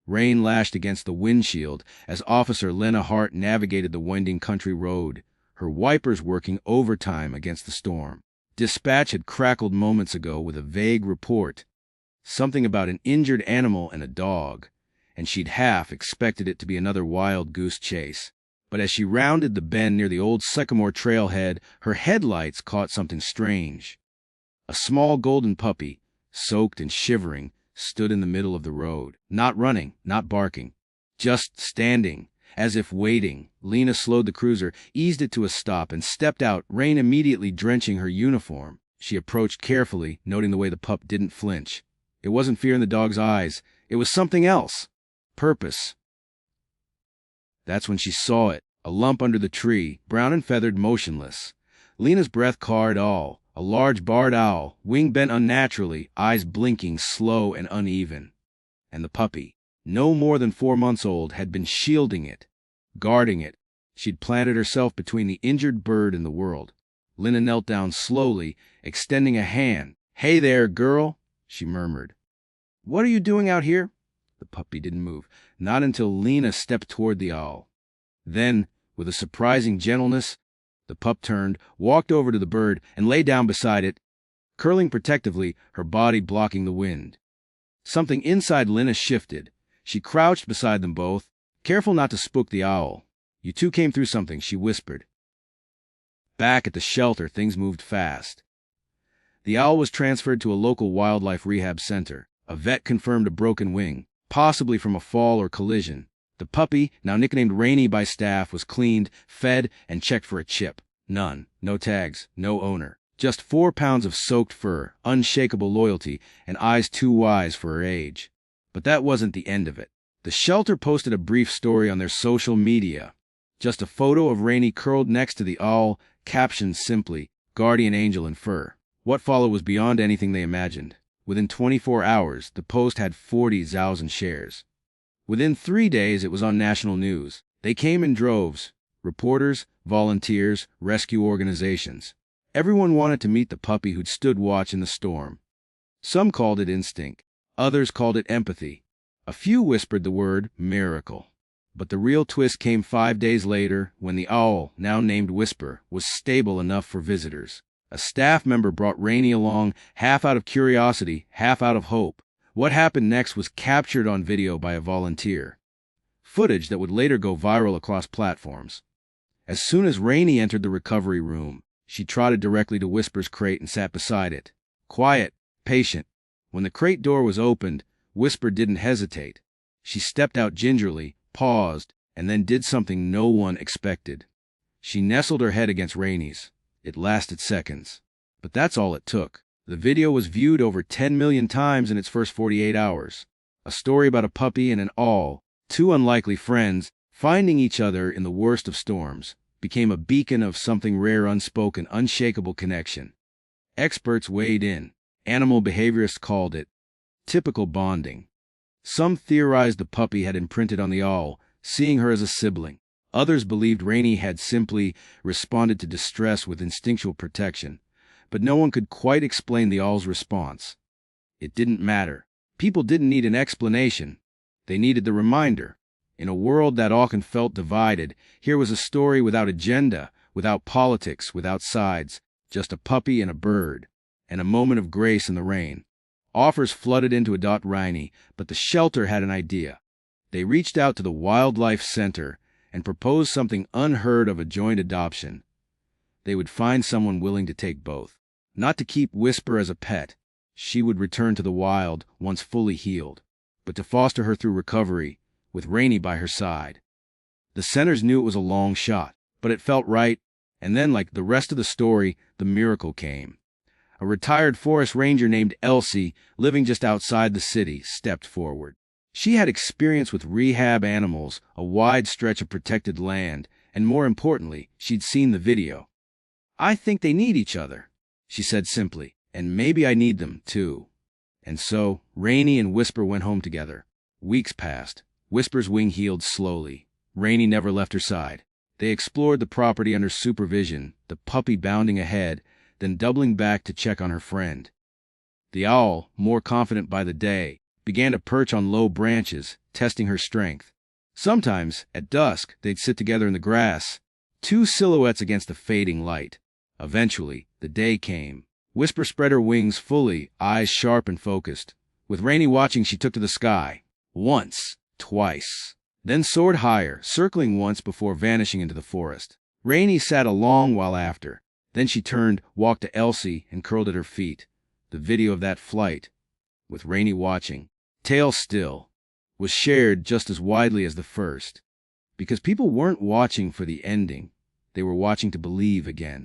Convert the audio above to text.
Rain lashed against the windshield as Officer Lena Hart navigated the winding country road, her wipers working overtime against the storm. Dispatch had crackled moments ago with a vague report, something about an injured animal and a dog, and she'd half expected it to be another wild goose chase. But as she rounded the bend near the old sycamore trailhead, her headlights caught something strange. A small golden puppy, soaked and shivering, stood in the middle of the road, not running, not barking, just standing, as if waiting. Lena slowed the cruiser, eased it to a stop, and stepped out, rain immediately drenching her uniform. She approached carefully, noting the way the pup didn't flinch. It wasn't fear in the dog's eyes. It was something else. Purpose. That's when she saw it, a lump under the tree, brown and feathered, motionless. Lena's breath caught all. A large barred owl, wing bent unnaturally, eyes blinking slow and uneven. And the puppy, no more than 4 months old, had been shielding it, guarding it. She'd planted herself between the injured bird and the world. Lena knelt down slowly, extending a hand. "Hey there, girl," she murmured. "What are you doing out here?" The puppy didn't move, not until Lena stepped toward the owl. Then, with a surprising gentleness, the pup turned, walked over to the bird, and lay down beside it, curling protectively, her body blocking the wind. Something inside Lena shifted. She crouched beside them both, careful not to spook the owl. "You two came through something," she whispered. Back at the shelter, things moved fast. The owl was transferred to a local wildlife rehab center. A vet confirmed a broken wing, possibly from a fall or collision. The puppy, now nicknamed Rainy by staff, was cleaned, fed, and checked for a chip. None. No tags. No owner. Just 4 pounds of soaked fur, unshakable loyalty, and eyes too wise for her age. But that wasn't the end of it. The shelter posted a brief story on their social media. Just a photo of Rainy curled next to the owl, captioned simply, "Guardianangel in fur." What followed was beyond anything they imagined. Within 24 hours, the post had 40,000 shares. Within 3 days, it was on national news. They came in droves. Reporters, volunteers, rescue organizations. Everyone wanted to meet the puppy who'd stood watch in the storm. Some called it instinct. Others called it empathy. A few whispered the word miracle. But the real twist came 5 days later, when the owl, now named Whisper, was stable enough for visitors. A staff member brought Rainy along, half out of curiosity, half out of hope. What happened next was captured on video by a volunteer. Footage that would later go viral across platforms. As soon as Rainy entered the recovery room, she trotted directly to Whisper's crate and sat beside it. Quiet, patient. When the crate door was opened, Whisper didn't hesitate. She stepped out gingerly, paused, and then did something no one expected. She nestled her head against Rainy's. It lasted seconds. But that's all it took. The video was viewed over 10 million times in its first 48 hours. A story about a puppy and an owl, 2 unlikely friends, finding each other in the worst of storms, became a beacon of something rare, unspoken, unshakable connection. Experts weighed in. Animal behaviorists called it typical bonding. Some theorized the puppy had imprinted on the owl, seeing her as a sibling. Others believed Rainy had simply responded to distress with instinctual protection. But no one could quite explain the owl's response. It didn't matter. People didn't need an explanation. They needed the reminder. In a world that often felt divided, here was a story without agenda, without politics, without sides, just a puppy and a bird, and a moment of grace in the rain. Offers flooded into Adopt Rainy, but the shelter had an idea. They reached out to the Wildlife Center and proposed something unheard of: a joint adoption. They would find someone willing to take both. Not to keep Whisper as a pet. She would return to the wild once fully healed, but to foster her through recovery, with Rainy by her side. The centers knew it was a long shot, but it felt right, and then, like the rest of the story, the miracle came. A retired forest ranger named Elsie, living just outside the city, stepped forward. She had experience with rehab animals, a wide stretch of protected land, and more importantly, she'd seen the video. "I think they need each other," she said simply, "and maybe I need them, too." And so, Rainy and Whisper went home together. Weeks passed. Whisper's wing healed slowly. Rainy never left her side. They explored the property under supervision, the puppy bounding ahead, then doubling back to check on her friend. The owl, more confident by the day, began to perch on low branches, testing her strength. Sometimes, at dusk, they'd sit together in the grass, two silhouettes against the fading light. Eventually, the day came. Whisper spread her wings fully, eyes sharp and focused. With Rainy watching, she took to the sky. Once, twice. Then soared higher, circling once before vanishing into the forest. Rainy sat a long while after. Then she turned, walked to Elsie, and curled at her feet. The video of that flight, with Rainy watching, tail still, was shared just as widely as the first. Because people weren't watching for the ending. They were watching to believe again.